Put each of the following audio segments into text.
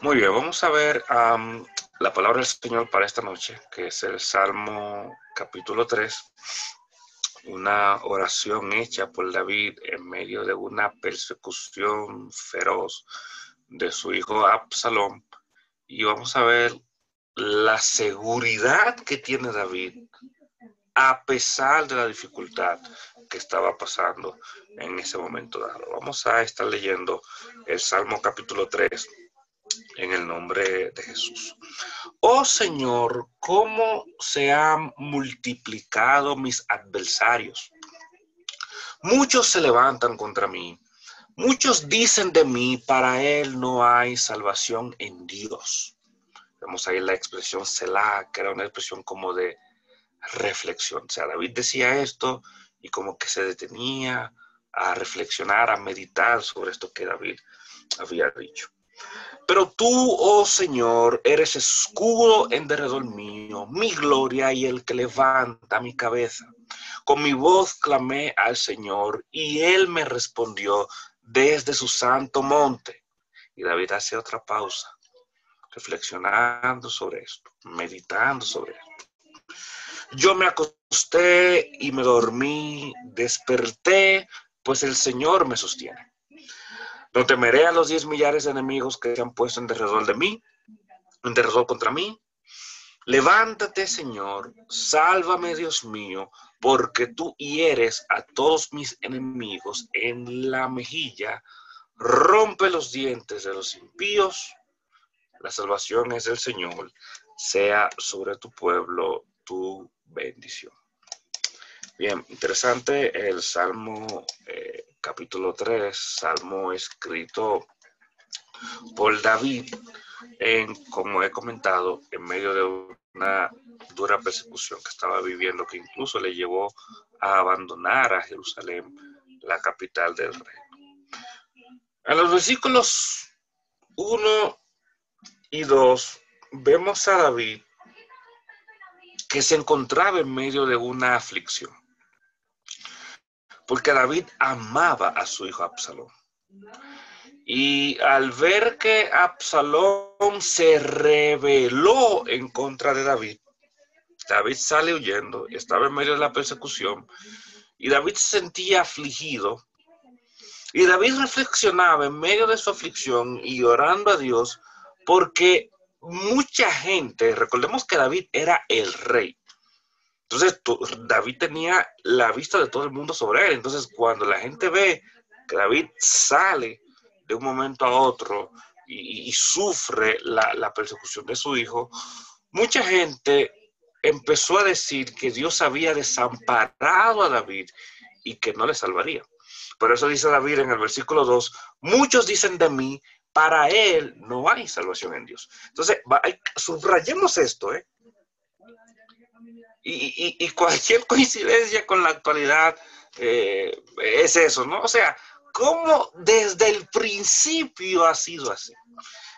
Muy bien, vamos a ver la palabra del Señor para esta noche, que es el Salmo capítulo 3, una oración hecha por David en medio de una persecución feroz de su hijo Absalón. Y vamos a ver la seguridad que tiene David a pesar de la dificultad que estaba pasando en ese momento dado. Vamos a estar leyendo el Salmo capítulo 3 en el nombre de Jesús. Oh Señor, cómo se han multiplicado mis adversarios. Muchos se levantan contra mí. Muchos dicen de mí, para él no hay salvación en Dios. Vemos ahí la expresión Selah, que era una expresión como de reflexión. O sea, David decía esto y como que se detenía a reflexionar, a meditar sobre esto que David había dicho. Pero tú, oh Señor, eres escudo en derredor mío, mi gloria y el que levanta mi cabeza. Con mi voz clamé al Señor y él me respondió desde su santo monte. Y David hace otra pausa, reflexionando sobre esto, meditando sobre esto. Yo me acosté y me dormí, desperté, pues el Señor me sostiene. No temeré a los 10 millares de enemigos que se han puesto en derredor de mí, en derredor contra mí. Levántate, Señor, sálvame, Dios mío, porque tú hieres a todos mis enemigos en la mejilla, rompe los dientes de los impíos. La salvación es del Señor, sea sobre tu pueblo tu bendición. Bien, interesante el Salmo capítulo 3, Salmo escrito por David, como he comentado, en medio de una dura persecución que estaba viviendo, que incluso le llevó a abandonar a Jerusalén, la capital del reino. En los versículos 1 y 2 vemos a David que se encontraba en medio de una aflicción, porque David amaba a su hijo Absalón. Y al ver que Absalón se rebeló en contra de David, David sale huyendo, estaba en medio de la persecución, y David se sentía afligido. Y David reflexionaba en medio de su aflicción y orando a Dios, porque mucha gente, recordemos que David era el rey. Entonces, David tenía la vista de todo el mundo sobre él. Entonces, cuando la gente ve que David sale de un momento a otro y sufre la persecución de su hijo, mucha gente empezó a decir que Dios había desamparado a David y que no le salvaría. Por eso dice David en el versículo 2, muchos dicen de mí, para él no hay salvación en Dios. Entonces, subrayemos esto, y cualquier coincidencia con la actualidad es eso, ¿no? O sea, cómo desde el principio ha sido así.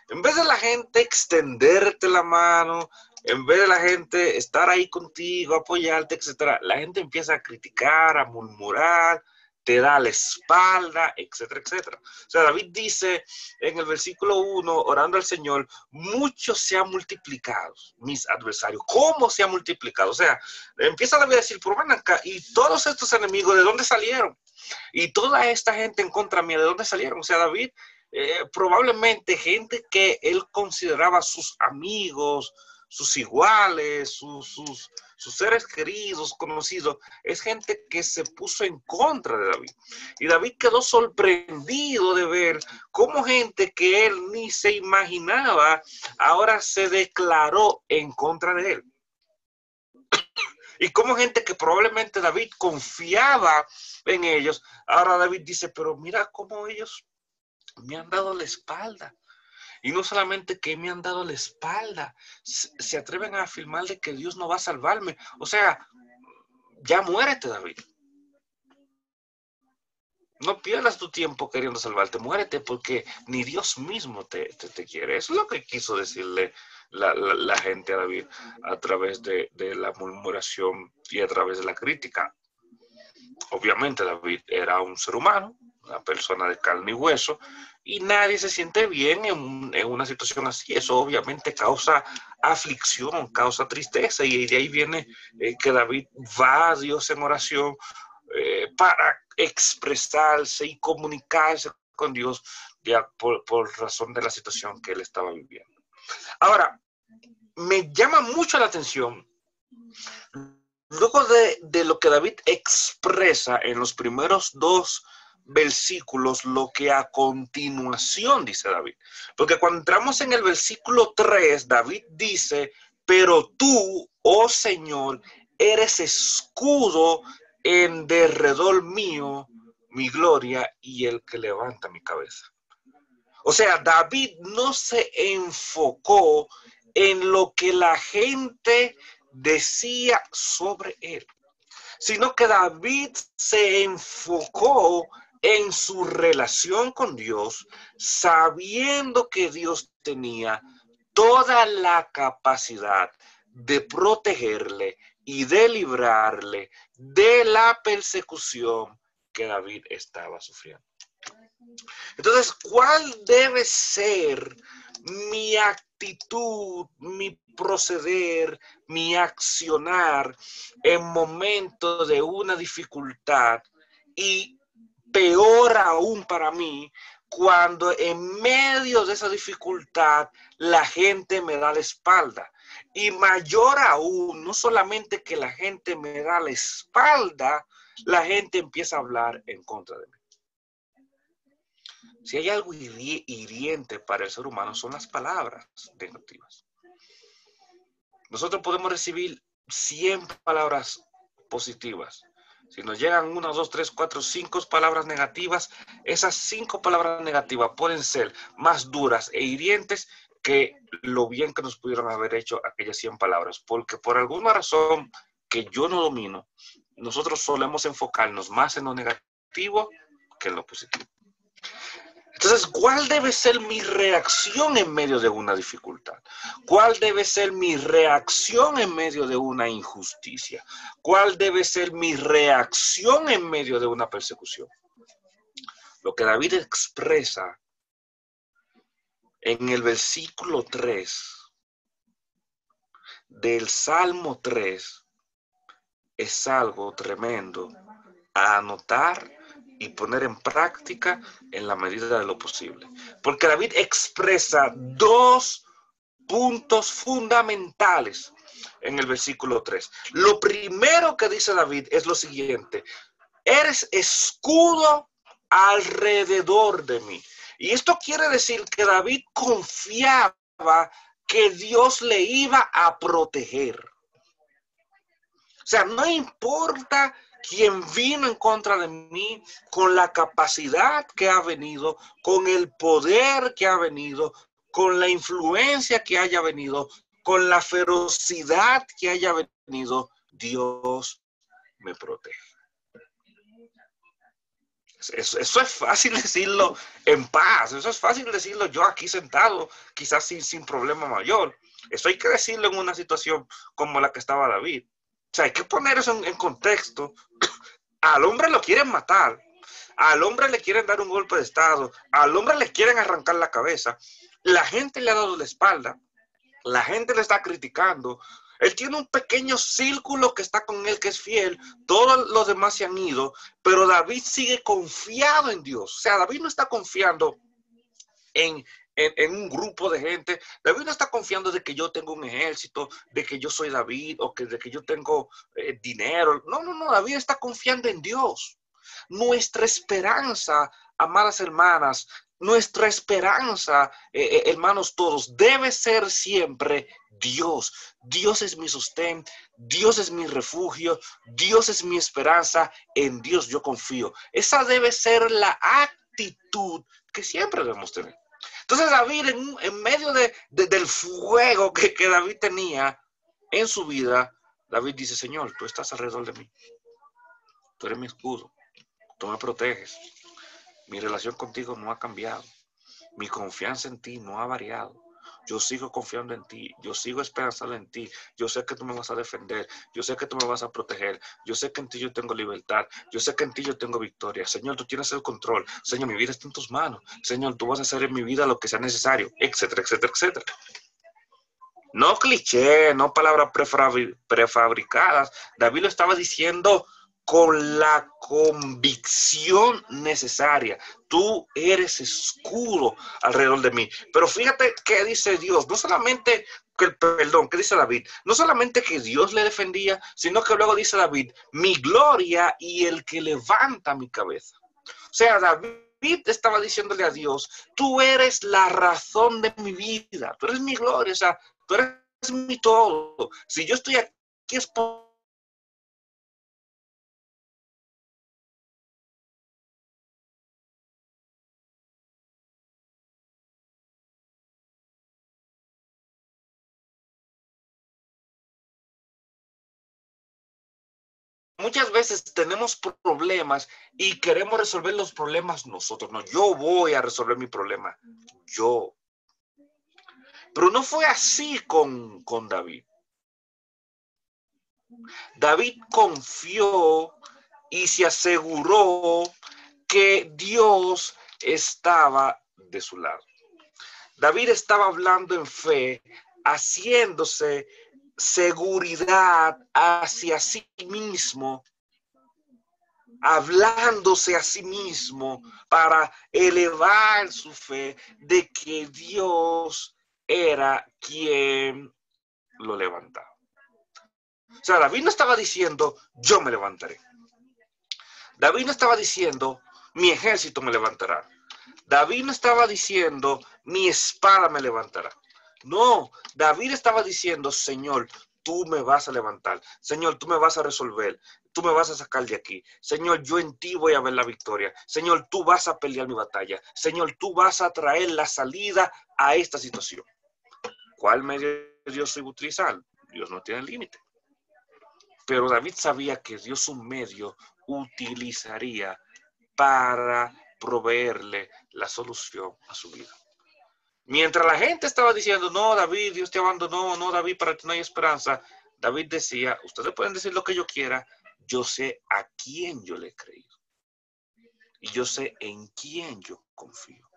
En vez de la gente extenderte la mano, en vez de la gente estar ahí contigo, apoyarte, etcétera, la gente empieza a criticar, a murmurar, te da la espalda, etcétera, etcétera. O sea, David dice en el versículo 1, orando al Señor, muchos se han multiplicado, mis adversarios. ¿Cómo se han multiplicado? O sea, empieza David a decir, pero ven acá, y todos estos enemigos, ¿de dónde salieron? Y toda esta gente en contra mía, ¿de dónde salieron? O sea, David, probablemente gente que él consideraba sus amigos, sus iguales, sus seres queridos, conocidos, es gente que se puso en contra de David. Y David quedó sorprendido de ver cómo gente que él ni se imaginaba ahora se declaró en contra de él. Y como gente que probablemente David confiaba en ellos, ahora David dice, pero mira cómo ellos me han dado la espalda. Y no solamente que me han dado la espalda, se atreven a afirmar de que Dios no va a salvarme. O sea, ya muérete, David. No pierdas tu tiempo queriendo salvarte, muérete porque ni Dios mismo te quiere. Eso es lo que quiso decirle la gente a David a través de la murmuración y a través de la crítica. Obviamente David era un ser humano, una persona de carne y hueso, y nadie se siente bien en una situación así. Eso obviamente causa aflicción, causa tristeza, y de ahí viene que David va a Dios en oración para expresarse y comunicarse con Dios ya por razón de la situación que él estaba viviendo. Ahora, me llama mucho la atención, luego de lo que David expresa en los primeros dos versículos, lo que a continuación dice David. Porque cuando entramos en el versículo 3, David dice, pero tú, oh Señor, eres escudo en derredor mío, mi gloria y el que levanta mi cabeza. O sea, David no se enfocó en lo que la gente decía sobre él, sino que David se enfocó en su relación con Dios, sabiendo que Dios tenía toda la capacidad de protegerle y de librarle de la persecución que David estaba sufriendo. Entonces, ¿cuál debe ser mi actitud, mi proceder, mi accionar en momentos de una dificultad? Y peor aún para mí, cuando en medio de esa dificultad la gente me da la espalda. Y mayor aún, no solamente que la gente me da la espalda, la gente empieza a hablar en contra de mí. Si hay algo hiriente para el ser humano, son las palabras negativas. Nosotros podemos recibir 100 palabras positivas. Si nos llegan 1, 2, 3, 4, 5 palabras negativas, esas 5 palabras negativas pueden ser más duras e hirientes que lo bien que nos pudieron haber hecho aquellas 100 palabras. Porque por alguna razón que yo no domino, nosotros solemos enfocarnos más en lo negativo que en lo positivo. Entonces, ¿cuál debe ser mi reacción en medio de una dificultad? ¿Cuál debe ser mi reacción en medio de una injusticia? ¿Cuál debe ser mi reacción en medio de una persecución? Lo que David expresa en el versículo 3 del Salmo 3 es algo tremendo a anotar y poner en práctica en la medida de lo posible. Porque David expresa dos puntos fundamentales en el versículo 3. Lo primero que dice David es lo siguiente: eres escudo alrededor de mí. Y esto quiere decir que David confiaba que Dios le iba a proteger. O sea, no importa quién vino en contra de mí, con la capacidad que ha venido, con el poder que ha venido, con la influencia que haya venido, con la ferocidad que haya venido, Dios me protege. Eso es fácil decirlo en paz, eso es fácil decirlo yo aquí sentado, quizás sin problema mayor. Eso hay que decirlo en una situación como la que estaba David. O sea, hay que poner eso en contexto. Al hombre lo quieren matar, al hombre le quieren dar un golpe de estado, al hombre le quieren arrancar la cabeza, la gente le ha dado la espalda, la gente le está criticando, él tiene un pequeño círculo que está con él, que es fiel, todos los demás se han ido, pero David sigue confiado en Dios. O sea, David no está confiando en un grupo de gente. David no está confiando de que yo tengo un ejército, de que yo soy David, o de que yo tengo dinero. No, David está confiando en Dios. Nuestra esperanza, amadas hermanas, nuestra esperanza, hermanos todos, debe ser siempre Dios. Dios es mi sostén, Dios es mi refugio, Dios es mi esperanza, en Dios yo confío. Esa debe ser la actitud que siempre debemos tener. Entonces David, en medio del fuego que David tenía en su vida, David dice: Señor, tú estás alrededor de mí, tú eres mi escudo, tú me proteges, mi relación contigo no ha cambiado, mi confianza en ti no ha variado. yo sigo confiando en ti, yo sigo esperanzado en ti, yo sé que tú me vas a defender, yo sé que tú me vas a proteger, yo sé que en ti yo tengo libertad, yo sé que en ti yo tengo victoria. Señor, tú tienes el control. Señor, mi vida está en tus manos. Señor, tú vas a hacer en mi vida lo que sea necesario, etcétera, etcétera, etcétera. No cliché, no palabras prefabricadas. David lo estaba diciendo con la convicción necesaria. Tú eres escudo alrededor de mí. Pero fíjate qué dice Dios. No solamente ¿qué dice David? No solamente que Dios le defendía, sino que luego dice David, mi gloria y el que levanta mi cabeza. O sea, David estaba diciéndole a Dios, tú eres la razón de mi vida, tú eres mi gloria, o sea, tú eres mi todo. Si yo estoy aquí es por... Muchas veces tenemos problemas y queremos resolver los problemas nosotros. No, yo voy a resolver mi problema. Yo. Pero no fue así con David. David confió y se aseguró que Dios estaba de su lado. David estaba hablando en fe, haciéndose seguridad hacia sí mismo, hablándose a sí mismo para elevar su fe de que Dios era quien lo levantaba. O sea, David no estaba diciendo, yo me levantaré. David no estaba diciendo, mi ejército me levantará. David no estaba diciendo, mi espada me levantará. No, David estaba diciendo, Señor, tú me vas a levantar. Señor, tú me vas a resolver. Tú me vas a sacar de aquí. Señor, yo en ti voy a ver la victoria. Señor, tú vas a pelear mi batalla. Señor, tú vas a traer la salida a esta situación. ¿Cuál medio Dios iba a utilizar? Dios no tiene límite. Pero David sabía que Dios un medio utilizaría para proveerle la solución a su vida. Mientras la gente estaba diciendo, no, David, Dios te abandonó, no, David, para ti no hay esperanza, David decía, ustedes pueden decir lo que yo quiera, yo sé a quién yo le he creído. Y yo sé en quién yo confío.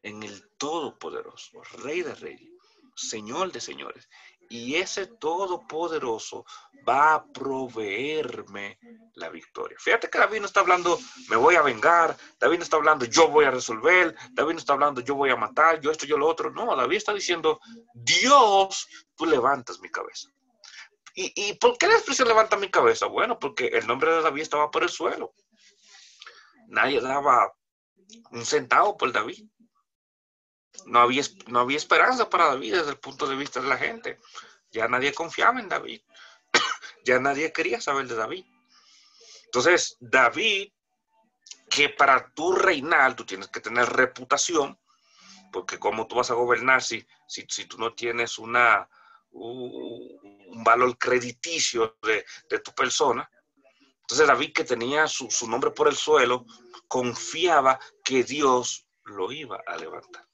En el Todopoderoso, Rey de Reyes, Señor de Señores. Y ese Todopoderoso va a proveerme la victoria. Fíjate que David no está hablando, me voy a vengar. David no está hablando, yo voy a resolver. David no está hablando, yo voy a matar, yo esto, yo lo otro. No, David está diciendo, Dios, tú levantas mi cabeza. ¿Y por qué la expresión levanta mi cabeza? Bueno, porque el nombre de David estaba por el suelo. Nadie daba un centavo por David. No había esperanza para David desde el punto de vista de la gente. Ya nadie confiaba en David. Ya nadie quería saber de David. Entonces, David, que para tú reinar, tú tienes que tener reputación, porque cómo tú vas a gobernar si tú no tienes un valor crediticio de tu persona. Entonces, David, que tenía su nombre por el suelo, confiaba que Dios lo iba a levantar.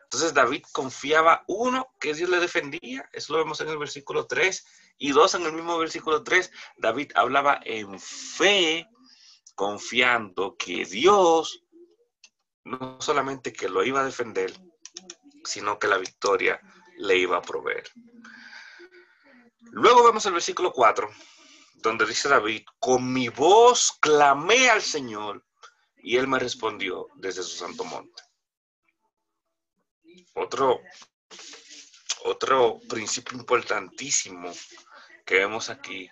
Entonces David confiaba, uno, que Dios le defendía, eso lo vemos en el versículo 3, y dos, en el mismo versículo 3, David hablaba en fe, confiando que Dios no solamente que lo iba a defender, sino que la victoria le iba a proveer. Luego vemos el versículo 4, donde dice David, con mi voz clamé al Señor, y él me respondió desde su santo monte. Otro principio importantísimo que vemos aquí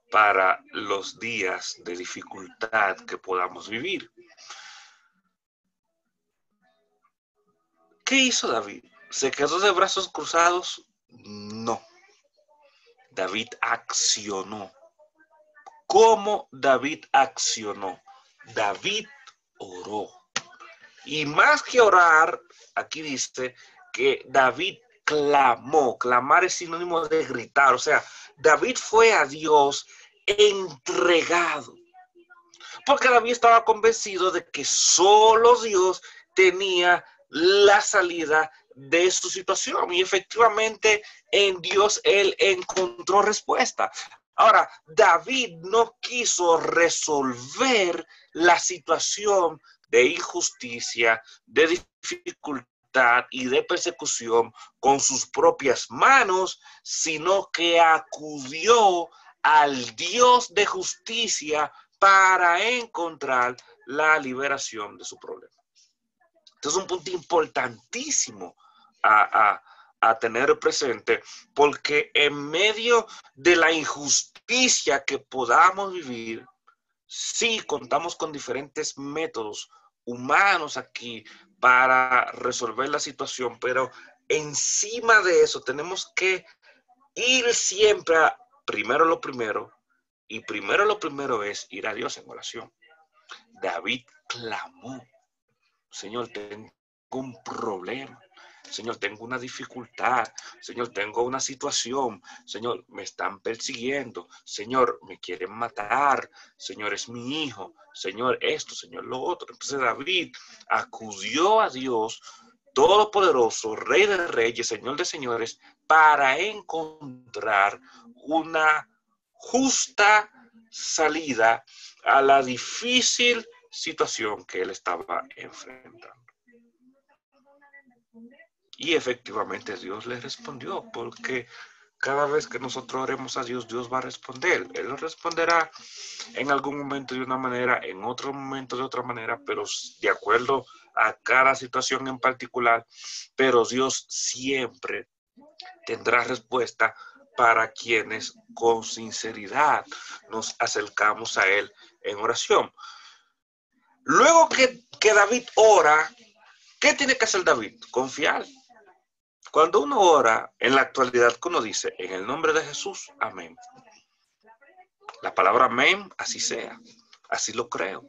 para los días de dificultad que podamos vivir. ¿Qué hizo David? ¿Se quedó de brazos cruzados? No. David accionó. ¿Cómo David accionó? David oró. Y más que orar, aquí dice que David clamó. Clamar es sinónimo de gritar. O sea, David fue a Dios entregado. Porque David estaba convencido de que solo Dios tenía la salida de su situación. Y efectivamente en Dios él encontró respuesta. Ahora, David no quiso resolver la situación de injusticia, de dificultad y de persecución con sus propias manos, sino que acudió al Dios de justicia para encontrar la liberación de su problema. Entonces, un punto importantísimo a tener presente, porque en medio de la injusticia que podamos vivir, sí contamos con diferentes métodos humanos aquí para resolver la situación, pero encima de eso tenemos que ir siempre a primero lo primero, y primero lo primero es ir a Dios en oración. David clamó: Señor, tengo un problema. Señor, tengo una dificultad. Señor, tengo una situación. Señor, me están persiguiendo. Señor, me quieren matar. Señor, es mi hijo. Señor, esto, Señor, lo otro. Entonces David acudió a Dios Todopoderoso, Rey de Reyes, Señor de Señores, para encontrar una justa salida a la difícil situación que él estaba enfrentando. Y efectivamente Dios le respondió, porque cada vez que nosotros oremos a Dios, Dios va a responder. Él lo responderá en algún momento de una manera, en otro momento de otra manera, pero de acuerdo a cada situación en particular. Pero Dios siempre tendrá respuesta para quienes con sinceridad nos acercamos a Él en oración. Luego que David ora, ¿qué tiene que hacer David? Confiar. Cuando uno ora, en la actualidad, uno dice, en el nombre de Jesús, amén. La palabra amén, así sea. Así lo creo.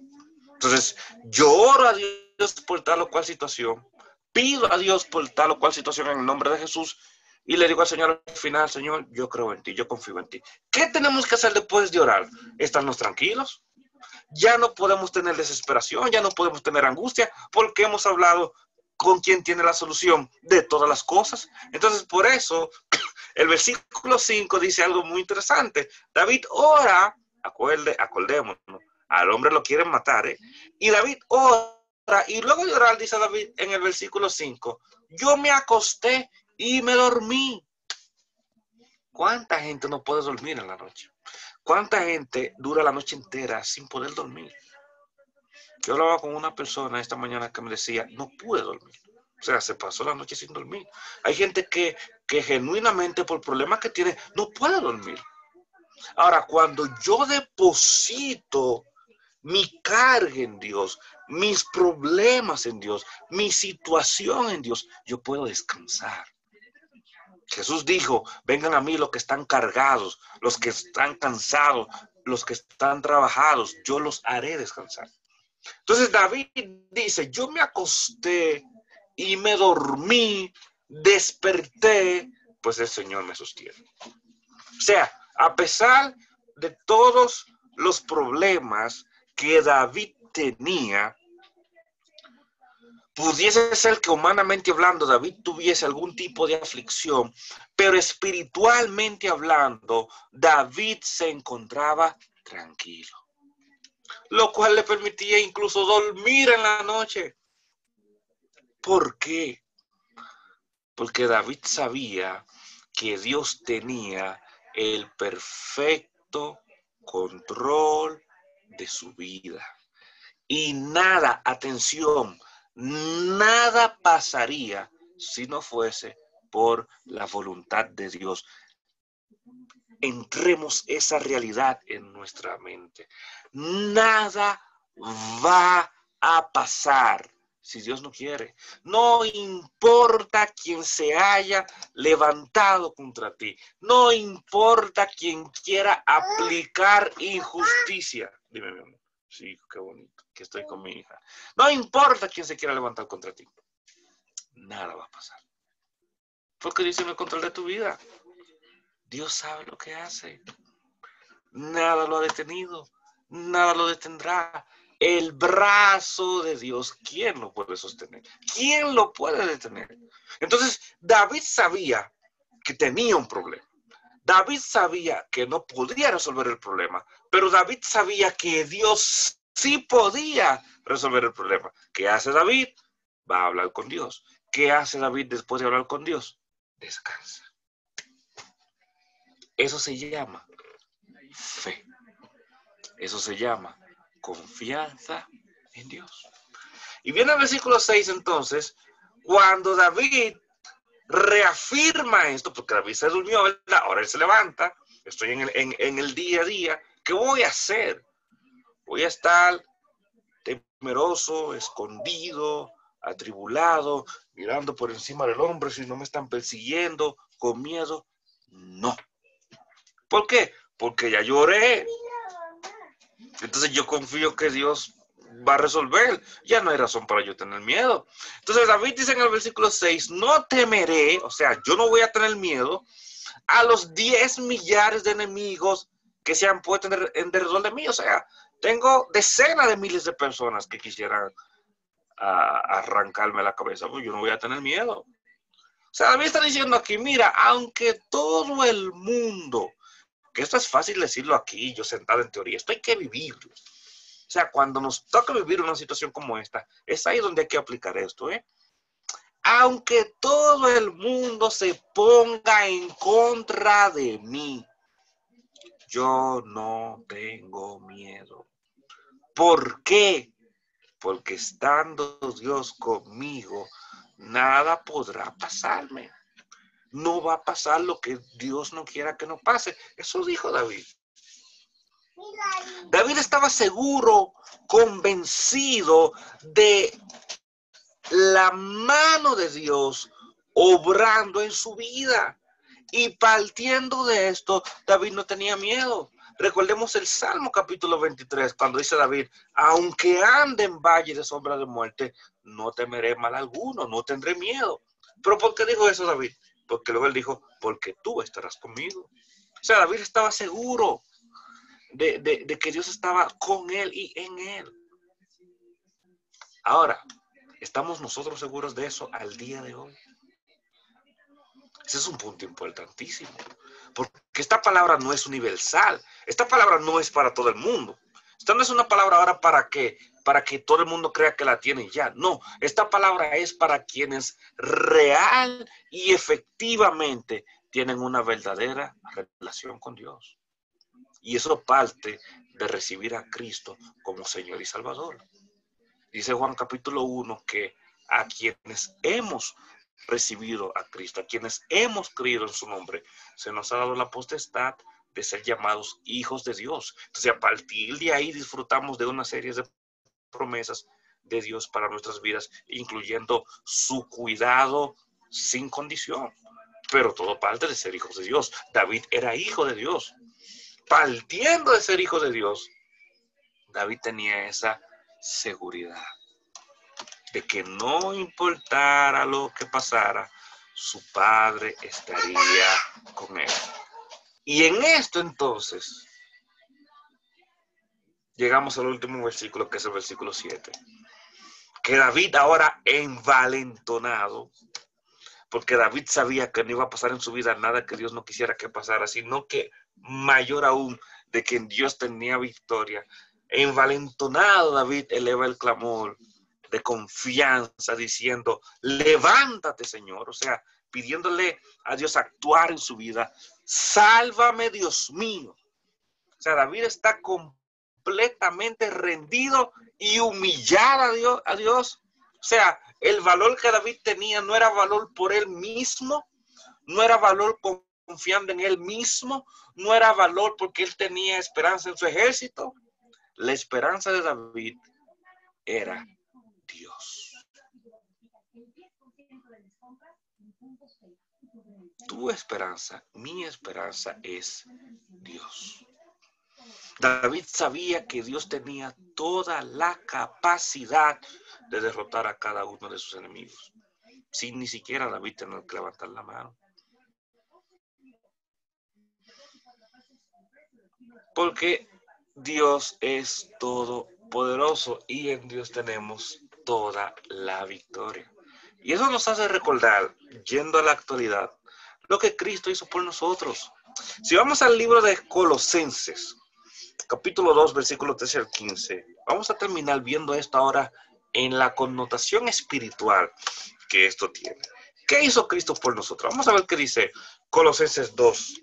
Entonces, yo oro a Dios por tal o cual situación, pido a Dios por tal o cual situación en el nombre de Jesús, y le digo al Señor al final: Señor, yo creo en ti, yo confío en ti. ¿Qué tenemos que hacer después de orar? Estarnos tranquilos. Ya no podemos tener desesperación, ya no podemos tener angustia, porque hemos hablado con quien tiene la solución de todas las cosas. Entonces, por eso, el versículo 5 dice algo muy interesante. David ora, acordémonos, al hombre lo quieren matar, y David ora, y luego de orar, dice David en el versículo 5, yo me acosté y me dormí. ¿Cuánta gente no puede dormir en la noche? ¿Cuánta gente dura la noche entera sin poder dormir? Yo hablaba con una persona esta mañana que me decía, no pude dormir. O sea, se pasó la noche sin dormir. Hay gente que genuinamente por problemas que tiene no puede dormir. Ahora, cuando yo deposito mi carga en Dios, mis problemas en Dios, mi situación en Dios, yo puedo descansar. Jesús dijo, vengan a mí los que están cargados, los que están cansados, los que están trabajados, yo los haré descansar. Entonces David dice, yo me acosté y me dormí, desperté, pues el Señor me sostiene. O sea, a pesar de todos los problemas que David tenía, pudiese ser que humanamente hablando David tuviese algún tipo de aflicción, pero espiritualmente hablando, David se encontraba tranquilo, lo cual le permitía incluso dormir en la noche. ¿Por qué? Porque David sabía que Dios tenía el perfecto control de su vida. Y nada, atención, nada pasaría si no fuese por la voluntad de Dios. Entremos esa realidad en nuestra mente. Nada va a pasar si Dios no quiere. No importa quién se haya levantado contra ti. No importa quien quiera aplicar injusticia. Dime, mi amor. Sí, qué bonito, que estoy con mi hija. No importa quién se quiera levantar contra ti. Nada va a pasar. Porque Dios tiene el control de tu vida. Dios sabe lo que hace. Nada lo ha detenido. Nada lo detendrá. el brazo de Dios, ¿quién lo puede sostener? ¿Quién lo puede detener? Entonces, David sabía que tenía un problema. David sabía que no podía resolver el problema, pero David sabía que Dios sí podía resolver el problema. ¿Qué hace David? Va a hablar con Dios. ¿Qué hace David después de hablar con Dios? Descansa. Eso se llama fe. Eso se llama confianza en Dios. Y viene el versículo 6 entonces, cuando David reafirma esto, porque David se durmió, ¿verdad? Ahora él se levanta, estoy en el día a día, ¿qué voy a hacer? Voy a estar temeroso, escondido, atribulado, mirando por encima del hombro si no me están persiguiendo, con miedo. No. ¿Por qué? Porque ya lloré. Entonces yo confío que Dios va a resolver. Ya no hay razón para yo tener miedo. Entonces David dice en el versículo 6, no temeré, o sea, yo no voy a tener miedo a los 10 millares de enemigos que se han puesto en derredor de mí. O sea, tengo decenas de miles de personas que quisieran arrancarme la cabeza. Pues yo no voy a tener miedo. O sea, David está diciendo aquí, mira, aunque todo el mundo, que esto es fácil decirlo aquí, yo sentado en teoría, esto hay que vivirlo. O sea, cuando nos toca vivir una situación como esta, es ahí donde hay que aplicar esto, ¿eh? Aunque todo el mundo se ponga en contra de mí, yo no tengo miedo. ¿Por qué? Porque estando Dios conmigo, nada podrá pasarme. No va a pasar lo que Dios no quiera que no pase. Eso dijo David. David estaba seguro, convencido de la mano de Dios obrando en su vida. Y partiendo de esto, David no tenía miedo. Recordemos el Salmo capítulo 23, cuando dice David, aunque ande en valle de sombra de muerte, no temeré mal alguno, no tendré miedo. ¿Pero por qué dijo eso David? Porque luego él dijo, porque tú estarás conmigo. O sea, David estaba seguro de que Dios estaba con él y en él. Ahora, ¿estamos nosotros seguros de eso al día de hoy? Ese es un punto importantísimo, porque esta palabra no es universal, esta palabra no es para todo el mundo. Esta no es una palabra ahora para que todo el mundo crea que la tiene ya. No, esta palabra es para quienes real y efectivamente tienen una verdadera relación con Dios. Y eso parte de recibir a Cristo como Señor y Salvador. Dice Juan capítulo 1 que a quienes hemos recibido a Cristo, a quienes hemos creído en su nombre, se nos ha dado la potestad de ser llamados hijos de Dios. Entonces, a partir de ahí disfrutamos de una serie de promesas de Dios para nuestras vidas, incluyendo su cuidado sin condición. Pero todo parte de ser hijos de Dios. David era hijo de Dios. Partiendo de ser hijo de Dios, David tenía esa seguridad de que no importara lo que pasara, su padre estaría con él. Y en esto entonces, llegamos al último versículo, que es el versículo 7. Que David ahora envalentonado, porque David sabía que no iba a pasar en su vida nada que Dios no quisiera que pasara, sino que mayor aún, de que en Dios tenía victoria. Envalentonado, David eleva el clamor de confianza, diciendo, levántate, Señor. O sea, pidiéndole a Dios actuar en su vida. Sálvame, Dios mío. O sea, David está completamente rendido y humillado a Dios. O sea, el valor que David tenía no era valor por él mismo, no era valor confiando en él mismo, no era valor porque él tenía esperanza en su ejército. La esperanza de David era Dios. Tu esperanza, mi esperanza es Dios. David sabía que Dios tenía toda la capacidad de derrotar a cada uno de sus enemigos, sin ni siquiera David tener que levantar la mano. Porque Dios es poderoso y en Dios tenemos toda la victoria. Y eso nos hace recordar, yendo a la actualidad, lo que Cristo hizo por nosotros. Si vamos al libro de Colosenses, capítulo 2, versículo 13 al 15, vamos a terminar viendo esto ahora en la connotación espiritual que esto tiene. ¿Qué hizo Cristo por nosotros? Vamos a ver qué dice Colosenses 2,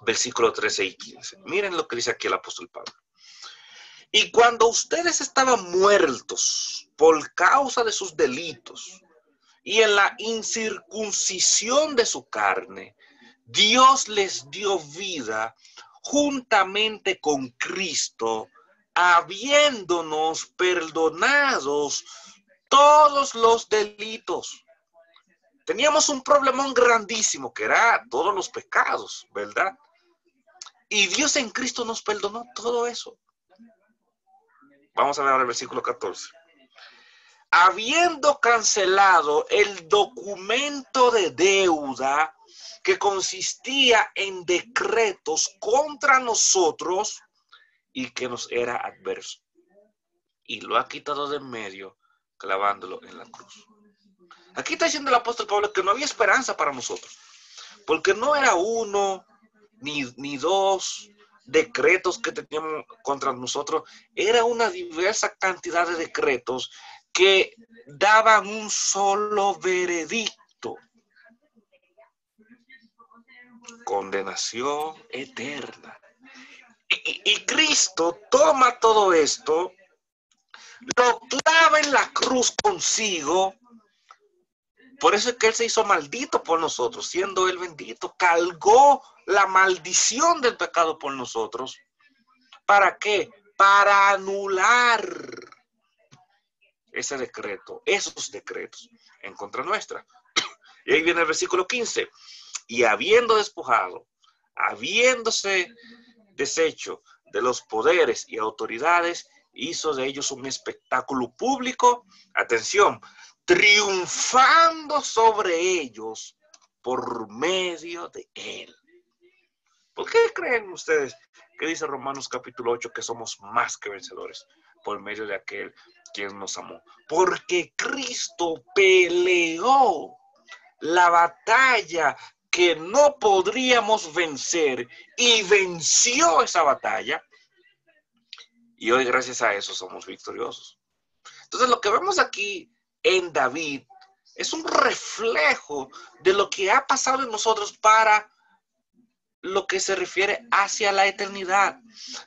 versículo 13 y 15. Miren lo que dice aquí el apóstol Pablo. Y cuando ustedes estaban muertos por causa de sus delitos y en la incircuncisión de su carne, Dios les dio vida juntamente con Cristo, habiéndonos perdonados todos los delitos. Teníamos un problemón grandísimo que era todos los pecados, ¿verdad? Y Dios en Cristo nos perdonó todo eso. Vamos a ver ahora el versículo 14. Habiendo cancelado el documento de deuda que consistía en decretos contra nosotros y que nos era adverso. Y lo ha quitado de en medio, clavándolo en la cruz. Aquí está diciendo el apóstol Pablo que no había esperanza para nosotros, porque no era uno ni dos decretos que teníamos contra nosotros, era una diversa cantidad de decretos que daban un solo veredicto: condenación eterna. Y Cristo toma todo esto, lo clava en la cruz consigo. Por eso es que Él se hizo maldito por nosotros, siendo Él bendito. Cargó la maldición del pecado por nosotros. ¿Para qué? Para anular ese decreto, esos decretos en contra nuestra. Y ahí viene el versículo 15. Y habiendo despojado, habiéndose deshecho de los poderes y autoridades, hizo de ellos un espectáculo público, atención, triunfando sobre ellos por medio de él. ¿Por qué creen ustedes que dice Romanos capítulo 8 que somos más que vencedores por medio de aquel quien nos amó? Porque Cristo peleó la batalla que no podríamos vencer y venció esa batalla. Y hoy gracias a eso somos victoriosos. Entonces lo que vemos aquí en David es un reflejo de lo que ha pasado en nosotros para lo que se refiere hacia la eternidad.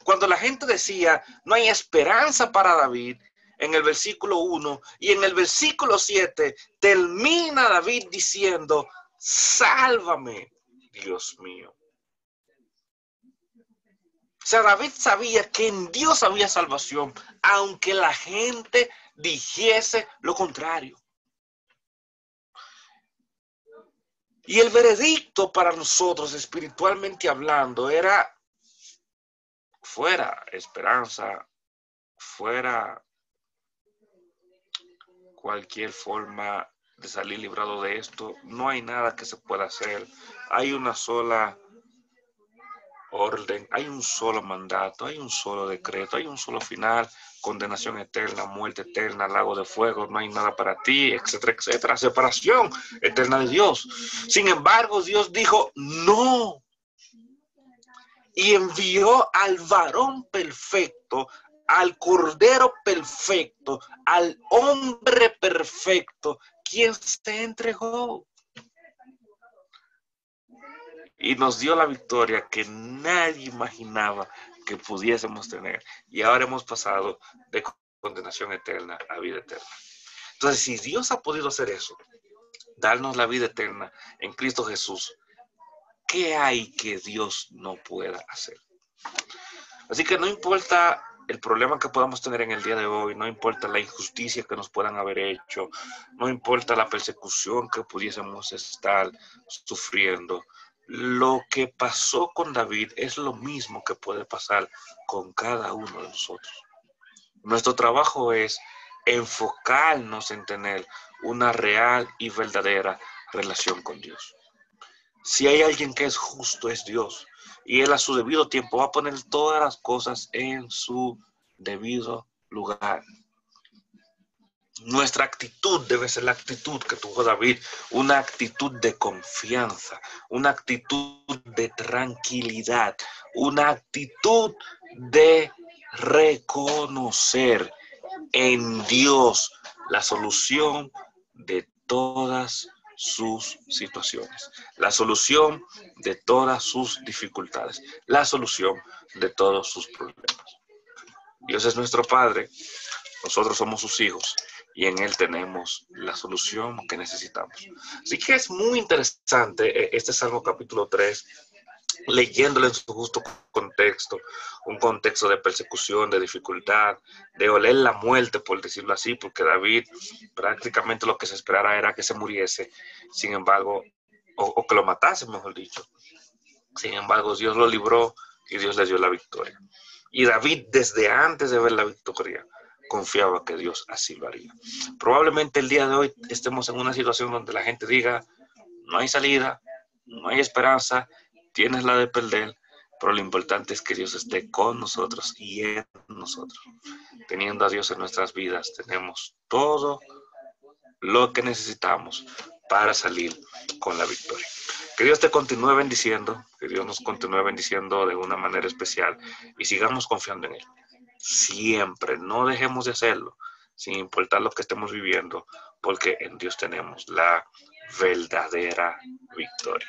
Cuando la gente decía no hay esperanza para David, en el versículo 1 y en el versículo 7 termina David diciendo: sálvame, Dios mío. O sea, David sabía que en Dios había salvación, aunque la gente dijese lo contrario. Y el veredicto para nosotros, espiritualmente hablando, era: fuera esperanza, fuera cualquier forma de salir librado de esto. No hay nada que se pueda hacer. Hay una sola orden, hay un solo mandato, hay un solo decreto, hay un solo final: condenación eterna, muerte eterna, lago de fuego, no hay nada para ti, etcétera, etcétera, separación eterna de Dios. Sin embargo, Dios dijo no y envió al varón perfecto, al cordero perfecto, al hombre perfecto, quien se entregó y nos dio la victoria que nadie imaginaba que pudiésemos tener. Y ahora hemos pasado de condenación eterna a vida eterna. Entonces, si Dios ha podido hacer eso, darnos la vida eterna en Cristo Jesús, ¿qué hay que Dios no pueda hacer? Así que no importa el problema que podamos tener en el día de hoy, no importa la injusticia que nos puedan haber hecho, no importa la persecución que pudiésemos estar sufriendo, lo que pasó con David es lo mismo que puede pasar con cada uno de nosotros. Nuestro trabajo es enfocarnos en tener una real y verdadera relación con Dios. Si hay alguien que es justo, es Dios. Y Él a su debido tiempo va a poner todas las cosas en su debido lugar. Nuestra actitud debe ser la actitud que tuvo David, una actitud de confianza, una actitud de tranquilidad, una actitud de reconocer en Dios la solución de todas sus situaciones, la solución de todas sus dificultades, la solución de todos sus problemas. Dios es nuestro Padre, nosotros somos sus hijos y en Él tenemos la solución que necesitamos. Así que es muy interesante este Salmo capítulo 3, leyéndolo en su justo contexto, un contexto de persecución, de dificultad, de oler la muerte, por decirlo así, porque David prácticamente lo que se esperara era que se muriese, sin embargo, o que lo matase, mejor dicho. Sin embargo, Dios lo libró y Dios le dio la victoria. Y David, desde antes de ver la victoria, confiaba que Dios así lo haría. Probablemente el día de hoy estemos en una situación donde la gente diga, no hay salida, no hay esperanza, tienes la de perder, pero lo importante es que Dios esté con nosotros y en nosotros. Teniendo a Dios en nuestras vidas, tenemos todo lo que necesitamos para salir con la victoria. Que Dios te continúe bendiciendo, que Dios nos continúe bendiciendo de una manera especial y sigamos confiando en Él. Siempre, no dejemos de hacerlo, sin importar lo que estemos viviendo, porque en Dios tenemos la verdadera victoria.